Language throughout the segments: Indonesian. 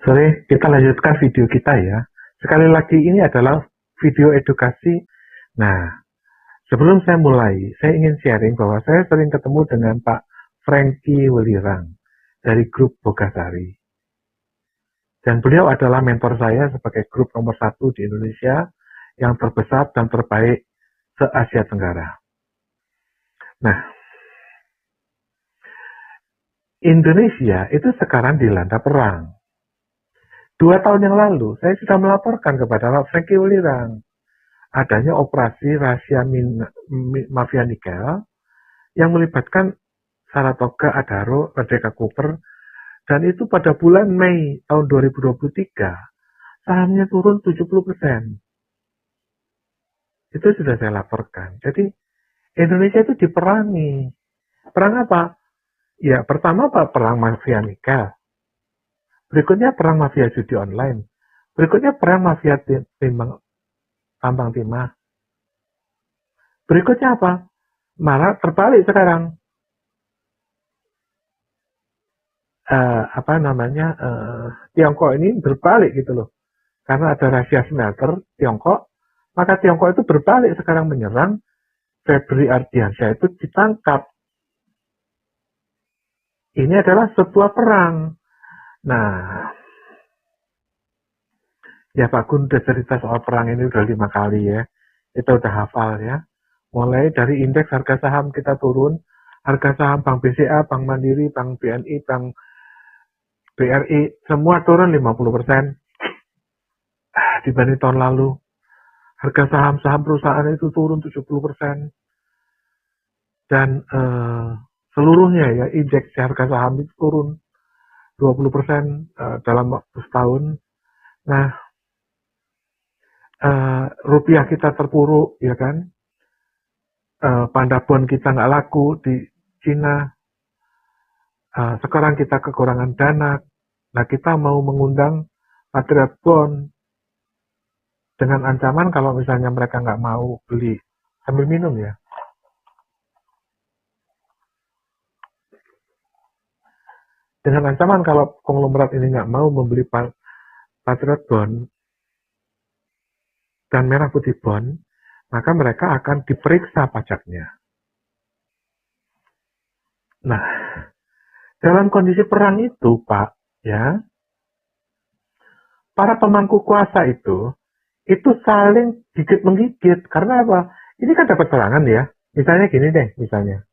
Sore kita lanjutkan video kita ya. Sekali lagi ini adalah video edukasi. Nah, sebelum saya mulai, saya ingin sharing bahwa saya sering ketemu dengan Pak Franky Welirang dari grup Bogasari. Dan beliau adalah mentor saya sebagai grup nomor 1 di Indonesia yang terbesar dan terbaik se-Asia Tenggara. Nah, Indonesia itu sekarang dilanda perang. 2 tahun yang lalu, saya sudah melaporkan kepada Pak Franky Welirang adanya operasi rahasia mafia nikel yang melibatkan Saratoga, Adaro, Merdeka Cooper, dan itu pada bulan Mei tahun 2023, sahamnya turun 70%. Itu sudah saya laporkan. Jadi, Indonesia itu diperangi. Perang apa? Ya, pertama perang mafia nikel. Berikutnya perang mafia judi online. Berikutnya perang mafia tambang timah. Berikutnya apa? Malah terbalik sekarang. Tiongkok ini berbalik gitu loh. Karena ada rahasia smelter Tiongkok, maka Tiongkok itu berbalik sekarang menyerang. Febri Ardiansyah itu ditangkap. Ini adalah sebuah perang. Nah, ya Pak Gun udah cerita soal perang ini udah 5 kali ya. Kita udah hafal ya. Mulai dari indeks harga saham kita turun, harga saham Bank BCA, Bank Mandiri, Bank BNI, Bank BRI, semua turun 50% dibanding tahun lalu. Harga saham-saham perusahaan itu turun 70%. Dan seluruhnya ya, indeks harga saham itu turun 20% dalam waktu setahun. Nah, rupiah kita terpuruk, ya kan? Pandabon kita nggak laku di Cina. Sekarang kita kekurangan dana. Nah, kita mau mengundang Patriot Bond dengan ancaman kalau misalnya mereka nggak mau beli. Sambil minum ya. Dengan ancaman kalau konglomerat ini nggak mau membeli Patriot Bond dan Merah Putih Bond, maka mereka akan diperiksa pajaknya. Nah, dalam kondisi perang itu, Pak, ya, para pemangku kuasa itu saling gigit-menggigit. Karena apa? Ini kan dapat serangan ya. Misalnya gini deh, misalnya.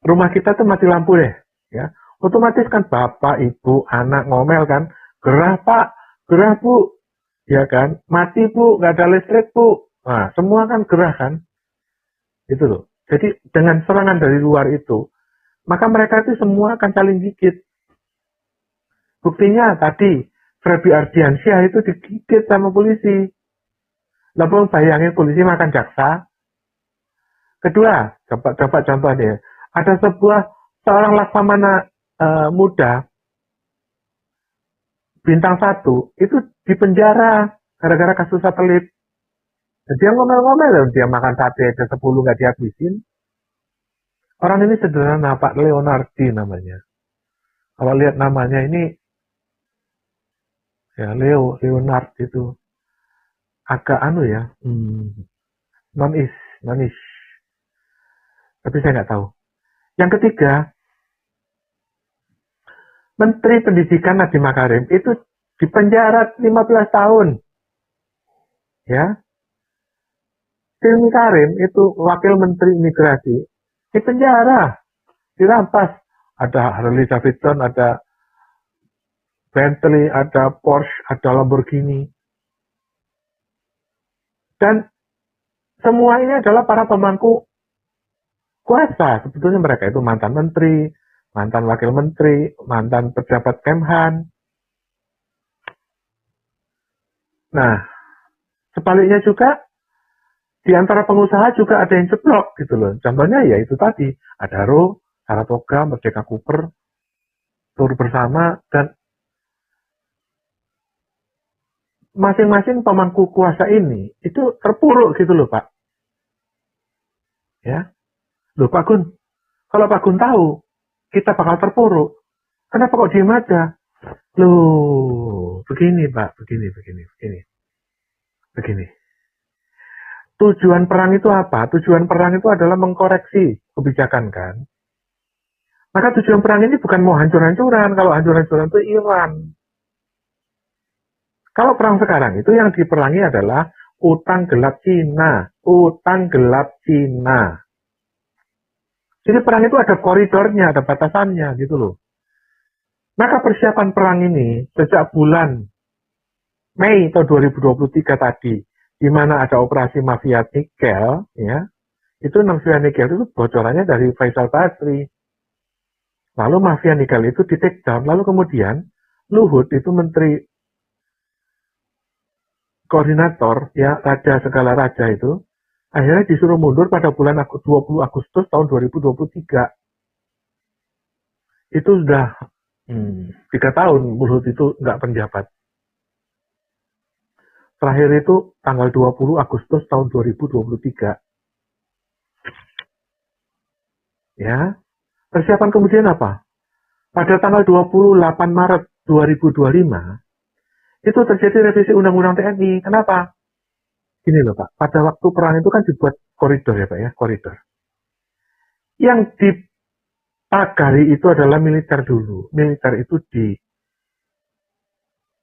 Rumah kita tuh mati lampu deh, ya. Otomatis kan bapak, ibu, anak ngomel kan, gerah Pak, gerah Bu, ya kan, mati Bu, nggak ada listrik Bu. Nah, semua kan gerah kan, gitu loh. Jadi dengan serangan dari luar itu, maka mereka itu semua akan saling gigit. Buktinya tadi, Febri Ardiansyah itu digigit sama polisi. Lalu bayangin polisi makan jaksa. Kedua, coba contohnya, ada seorang laksamana muda bintang 1 itu dipenjara gara-gara kasus satelit. Dia ngomel-ngomel, dia makan sate aja 10 nggak dihabisin. Orang ini sederhana, Pak Leonardi namanya. Kalau lihat namanya ini, ya Leonard itu agak ya, nonis. Tapi saya nggak tahu. Yang ketiga, Menteri Pendidikan Nadiem Makarim itu dipenjara 15 tahun. Ya. Silmi Karim itu Wakil Menteri Imigrasi dipenjara, dirampas. Ada Harley Davidson, ada Bentley, ada Porsche, ada Lamborghini. Dan semua ini adalah para pemangku kuasa. Sebetulnya mereka itu mantan menteri, mantan wakil menteri, mantan pejabat Kemhan. Nah, sebaliknya juga, di antara pengusaha juga ada yang jeblok gitu loh. Contohnya ya itu tadi, Adaro, Saratoga, Merdeka Cooper, Tur Bersama, dan masing-masing pemangku kuasa ini itu terpuruk gitu loh Pak. Ya, loh Pak Gun, kalau Pak Gun tahu kita bakal terpuruk, kenapa kok diem aja? Loh, begini Pak, begini. Tujuan perang itu apa? Tujuan perang itu adalah mengkoreksi kebijakan kan. Maka tujuan perang ini bukan mau hancur-hancuran. Kalau hancur-hancuran itu Iran. Kalau perang sekarang itu yang diperangi adalah utang gelap Cina. Utang gelap Cina. Jadi perang itu ada koridornya, ada batasannya gitu loh. Maka persiapan perang ini sejak bulan Mei tahun 2023 tadi, di mana ada operasi mafia nikel, ya, itu mafia nikel itu bocorannya dari Faisal Basri. Lalu mafia nikel itu di take down, lalu kemudian Luhut itu menteri koordinator, ya, raja segala raja itu, akhirnya disuruh mundur pada bulan 20 Agustus tahun 2023. Itu sudah 3 tahun Luhut itu nggak penjabat. Terakhir itu tanggal 20 Agustus tahun 2023. Ya, persiapan kemudian apa? Pada tanggal 28 Maret 2025, itu terjadi revisi Undang-Undang TNI. Kenapa? Gini loh Pak, pada waktu perang itu kan dibuat koridor ya Pak ya, koridor. Yang dipagari itu adalah militer dulu. Militer itu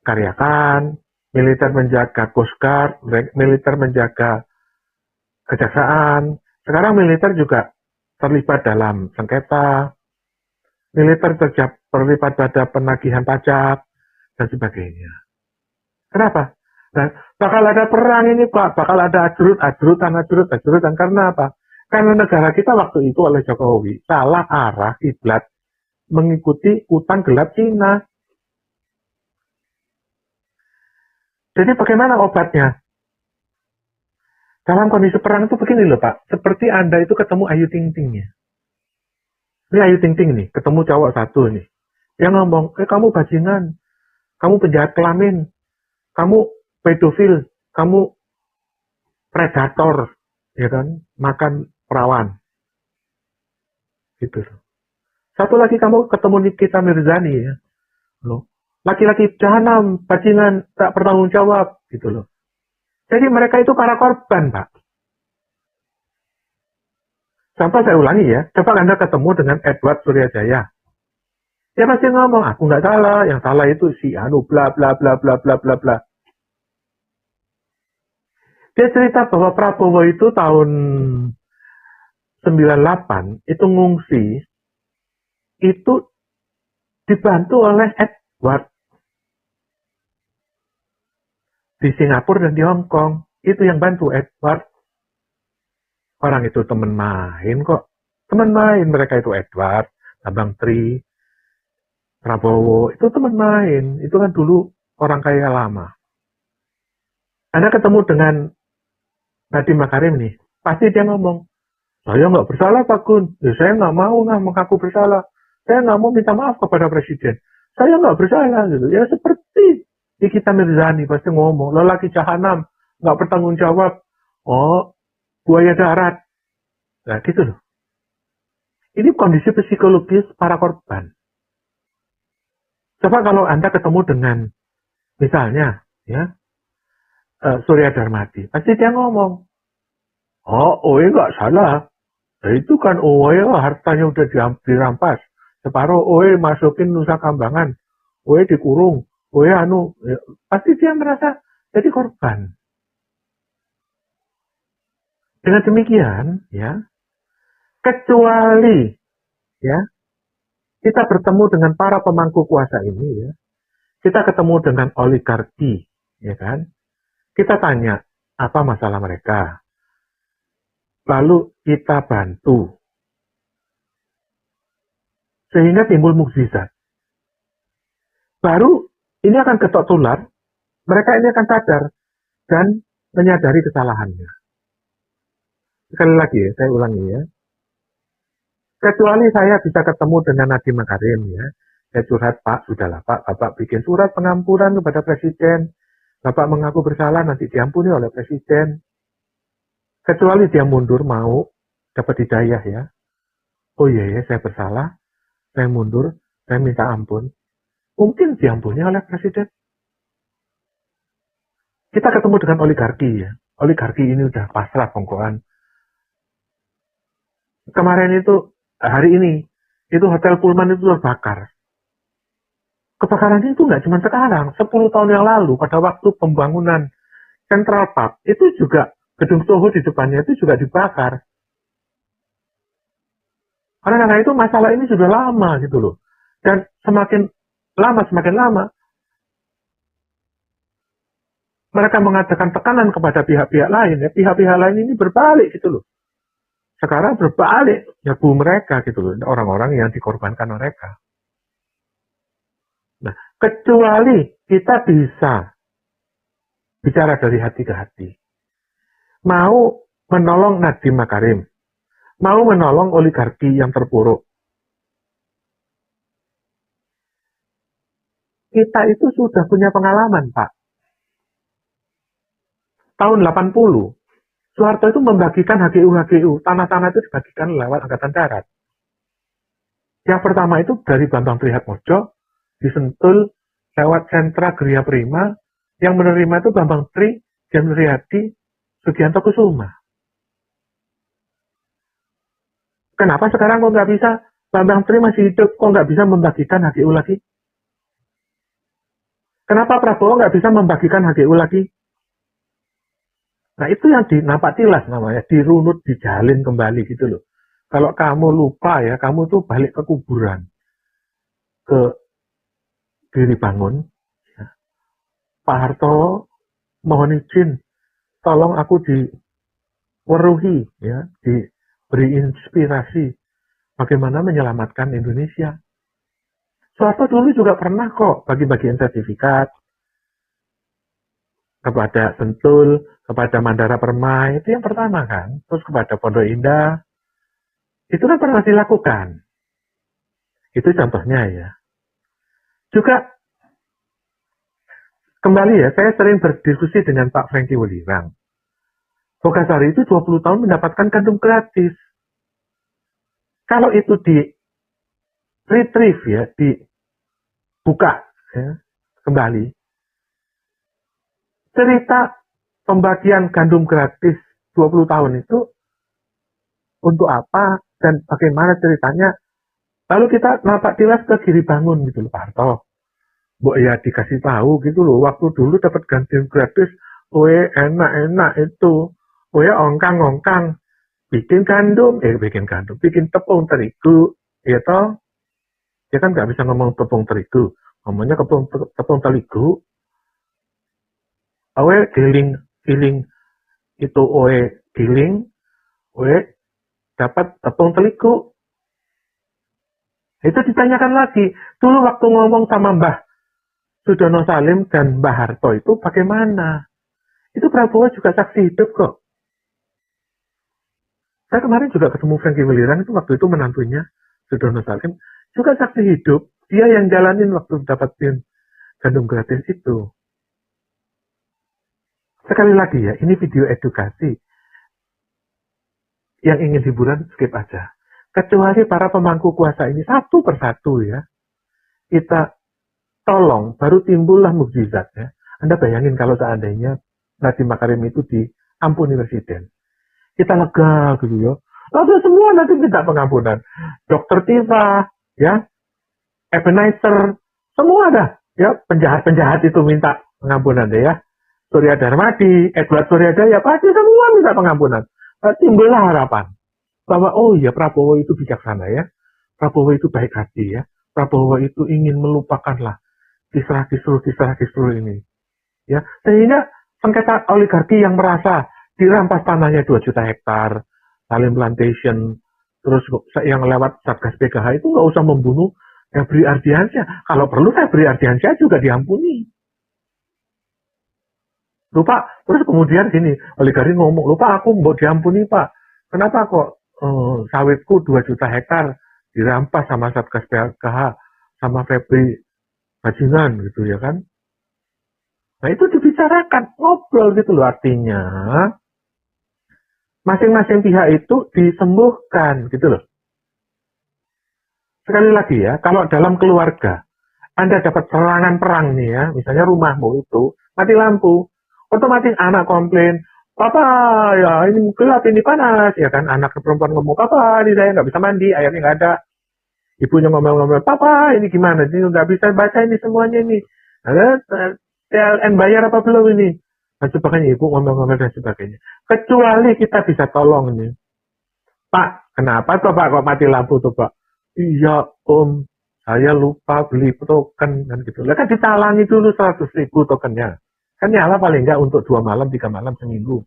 dikaryakan, militer menjaga Coast Guard, militer menjaga kejaksaan. Sekarang militer juga terlibat dalam sengketa, militer terlibat pada penagihan pajak, dan sebagainya. Kenapa? Nah, bakal ada perang ini Pak, bakal ada ajurut-ajurutan. Karena apa? Karena negara kita waktu itu oleh Jokowi salah arah kiblat mengikuti utang gelap Cina. Jadi bagaimana obatnya? Dalam kondisi perang itu begini loh Pak, seperti Anda itu ketemu Ayu Ting Ting ya. Ini Ayu Ting Ting nih, ketemu cowok satu nih. Dia ngomong, kamu bajingan, kamu penjahat kelamin, kamu pedofil, kamu predator, ya kan, makan perawan. Gitu. Satu lagi kamu ketemu Nikita Mirzani ya. Loh. Laki-laki jahanam, bajingan, tak bertanggung jawab, gitu loh. Jadi mereka itu para korban, Pak. Contoh saya ulangi ya, coba Anda ketemu dengan Edward Suryajaya. Dia pasti ngomong, aku nggak salah, yang salah itu si anu, bla bla bla bla bla bla bla. Dia cerita bahwa Prabowo itu tahun 98 itu ngungsi, itu dibantu oleh Edward di Singapura dan di Hong Kong. Itu yang bantu Edward. Orang itu teman main kok. Teman main mereka itu Edward, Abang Tri, Prabowo. Itu teman main. Itu kan dulu orang kaya lama. Anda ketemu dengan Nadiem Makarim nih. Pasti dia ngomong, saya nggak bersalah Pak Gun. Ya, saya nggak mau mengaku bersalah. Saya nggak mau minta maaf kepada Presiden. Saya nggak bersalah. Gitu. Ya seperti Nikita Mirzani pasti ngomong, lelaki jahanam, nggak bertanggung jawab. Oh, buaya darat. Nah, gitu loh. Ini kondisi psikologis para korban. Coba kalau Anda ketemu dengan, misalnya, ya, Surya Darmadi, pasti dia ngomong, oh, Oe nggak salah. Nah, itu kan Oe hartanya udah dirampas. Separuh Oe masukin Nusa Kambangan. Oe dikurung. Oe anu, ya, pasti dia merasa jadi korban. Dengan demikian, ya, kecuali ya kita bertemu dengan para pemangku kuasa ini, ya, kita ketemu dengan oligarki, ya kan? Kita tanya apa masalah mereka, lalu kita bantu, sehingga timbul mukjizat. Baru ini akan ketok tular, mereka ini akan sadar dan menyadari kesalahannya. Sekali lagi ya, saya ulangi ya. Kecuali saya bisa ketemu dengan Nadiem Makarim ya. Saya curhat, Pak, sudahlah Pak, Bapak bikin surat pengampunan kepada Presiden. Bapak mengaku bersalah, nanti diampuni oleh Presiden. Kecuali dia mundur mau dapat hidayah ya. Oh iya ya, saya bersalah, saya mundur, saya minta ampun. Mungkin diampuni oleh presiden. Kita ketemu dengan oligarki ya. Oligarki ini udah pasrah bongkoan. Kemarin itu, hari ini, itu Hotel Pullman itu terbakar. Kebakaran itu nggak cuma sekarang, 10 tahun yang lalu pada waktu pembangunan Central Park, itu juga gedung Soho di depannya itu juga dibakar. Karena itu masalah ini sudah lama gitu loh. Dan semakin lama, mereka mengadakan tekanan kepada pihak-pihak lain. Ya, pihak-pihak lain ini berbalik gitu loh. Sekarang berbalik nyerbu mereka gitu loh. Orang-orang yang dikorbankan mereka. Nah, kecuali kita bisa bicara dari hati ke hati. Mau menolong Nadiem Makarim. Mau menolong oligarki yang terpuruk. Kita itu sudah punya pengalaman, Pak. Tahun 80, Soeharto itu membagikan HGU. Tanah-tanah itu dibagikan lewat Angkatan Darat. Yang pertama itu dari Bambang Trihatmojo, di Sentul, lewat sentra Geria Prima, yang menerima itu Bambang Tri, Jan Riyadi, Sugianto Kusuma. Kenapa sekarang kok nggak bisa? Bambang Tri masih hidup, kok nggak bisa membagikan HGU lagi? Kenapa Prabowo nggak bisa membagikan HGU lagi? Nah itu yang nampak tilas namanya, dirunut, dijalin kembali gitu loh. Kalau kamu lupa ya, kamu tuh balik ke kuburan, ke Giri Bangun. Ya. Pak Harto, mohon izin, tolong aku diweruhi, ya, diberi inspirasi bagaimana menyelamatkan Indonesia. Soeharto dulu juga pernah kok bagi-bagiin sertifikat kepada Sentul, kepada Mandara Permai, itu yang pertama kan. Terus kepada Pondok Indah, itu kan pernah dilakukan. Itu contohnya ya. Juga, kembali ya, saya sering berdiskusi dengan Pak Franky Welirang. Bogasari itu 20 tahun mendapatkan gandum gratis. Kalau itu di retrieve ya, dibuka ya, kembali, cerita pembagian gandum gratis 20 tahun itu untuk apa dan bagaimana ceritanya. Lalu kita nampak tilas ke Giri Bangun gitu loh, Pak Harto. Mbok ya dikasih tahu gitu loh, waktu dulu dapat gandum gratis, enak-enak itu. Ongkang-ongkang, bikin gandum, bikin tepung terigu, ya toh. Dia kan nggak bisa ngomong tepung terigu, ngomongnya tepung terigu. Giling itu giling, dapat tepung terigu. Itu ditanyakan lagi. Dulu waktu ngomong sama Mbah Sudono Salim dan Mbah Harto itu bagaimana? Itu Prabowo juga saksi hidup kok. Saya kemarin juga ketemu Franky Welirang itu waktu itu menantunya Sudono Salim juga saksi hidup. Dia yang jalanin waktu dapatin gandum gratis itu. Sekali lagi ya, ini video edukasi. Yang ingin hiburan skip aja. Kecuali para pemangku kuasa ini satu persatu ya. Kita tolong, baru timbullah mukjizat ya. Anda bayangin kalau seandainya Nadiem Makarim itu diampuni presiden. Kita lega gitu ya. Lalu semua nanti minta pengampunan. Dokter Tifa, ya, Ebenezer, semua ada. Ya, penjahat-penjahat itu minta pengampunan deh ya. Surya Darmadi, Edward Suryadaya, pasti semua minta pengampunan. Timbullah harapan. Bahwa, oh ya Prabowo itu bijaksana ya. Prabowo itu baik hati ya. Prabowo itu ingin melupakanlah kisah-kisah ini. Ya, sehingga sengketa oligarki yang merasa dirampas tanahnya 2 juta hektar, Salim Plantation, terus yang lewat Satgas PKH itu nggak usah membunuh Febri Ardiansyah. Kalau perlu Febri Ardiansyah juga diampuni. Lupa, terus kemudian gini, oligarki ngomong, lupa aku mau diampuni Pak. Kenapa kok sawitku 2 juta hektar dirampas sama Satgas PKH, sama Febri Bajingan gitu ya kan. Nah itu dibicarakan, ngobrol gitu loh, artinya masing-masing pihak itu disembuhkan gitu loh. Sekali lagi ya, kalau dalam keluarga Anda dapat serangan perang nih ya, misalnya rumahmu itu mati lampu, otomatis anak komplain, Papa, ya ini gelap, ini panas, ya kan? Anak perempuan ngomong, Papa, ini saya nggak bisa mandi, airnya nggak ada. Ibunya ngomel-ngomel, Papa, ini gimana? Ini nggak bisa baca ini semuanya ini. Ada TLN bayar apa belum ini? Dan sebagainya, ibu ngomel-ngomel dan sebagainya. Kecuali kita bisa tolong ini. Pak, kenapa tuh Pak kok mati lampu tuh Pak? Iya Om, saya lupa beli token kan gitu. Lah kan ditalangi dulu 100.000 tokennya. Kan nyala paling enggak untuk 2 malam, 3 malam, seminggu.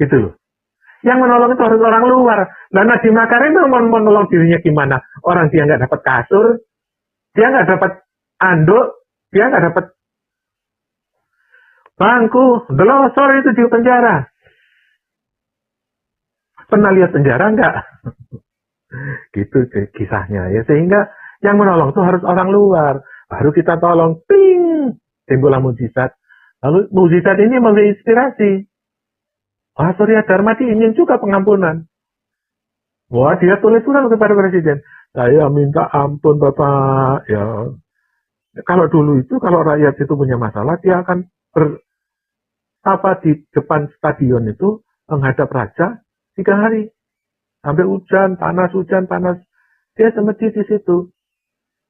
Gitu loh. Yang menolong itu harus orang luar. Nah Nadiem Makarim itu mau menolong dirinya gimana? Orang dia nggak dapat kasur, dia nggak dapat anduk, dia nggak dapat bangku. Delosor itu di penjara. Pernah lihat penjara nggak? Gitu kisahnya ya. Sehingga yang menolong itu harus orang luar. Baru kita tolong, ping, timbullah mujizat. Lalu mujizat ini memberi inspirasi. Wah, Surya Dharma ingin juga pengampunan. Wah, dia tulis surat kepada presiden. Saya minta ampun Bapak. Ya, kalau dulu itu, kalau rakyat itu punya masalah, dia akan di depan stadion itu menghadap raja 3 hari. Sampai hujan, panas. Dia semedi di situ.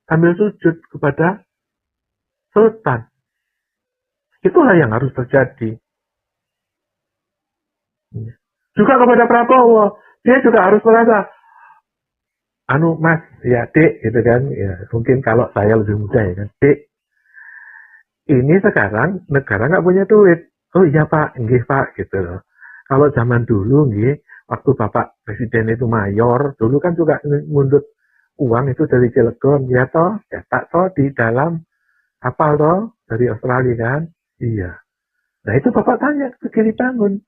Sambil sujud kepada sultan. Itulah yang harus terjadi. Juga kepada Prabowo. Dia juga harus merasa, Mas, ya Dek, gitu kan. Ya, mungkin kalau saya lebih muda ya kan. Dek, ini sekarang negara nggak punya duit. Oh iya Pak, nggih Pak, gitu loh. Kalau zaman dulu, nggih, waktu Bapak Presiden itu mayor, dulu kan juga ngundut uang itu dari Cilegon, ya toh, cetak toh di dalam kapal toh, dari Australia kan. Iya. Nah itu Bapak tanya ke Gili Bangun.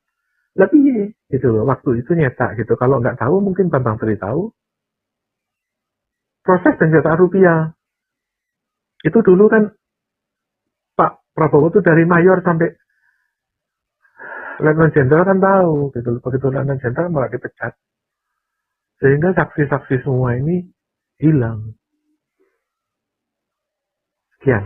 Lebih gitu loh, waktu itu nyetak gitu. Kalau nggak tahu mungkin Bambang Tri tahu. Proses pencetakan rupiah. Itu dulu kan Pak Prabowo itu dari mayor sampai Letnan Jenderal kan tahu gitu loh. Begitu Letnan Jenderal malah dipecat. Sehingga saksi-saksi semua ini hilang. Sekian.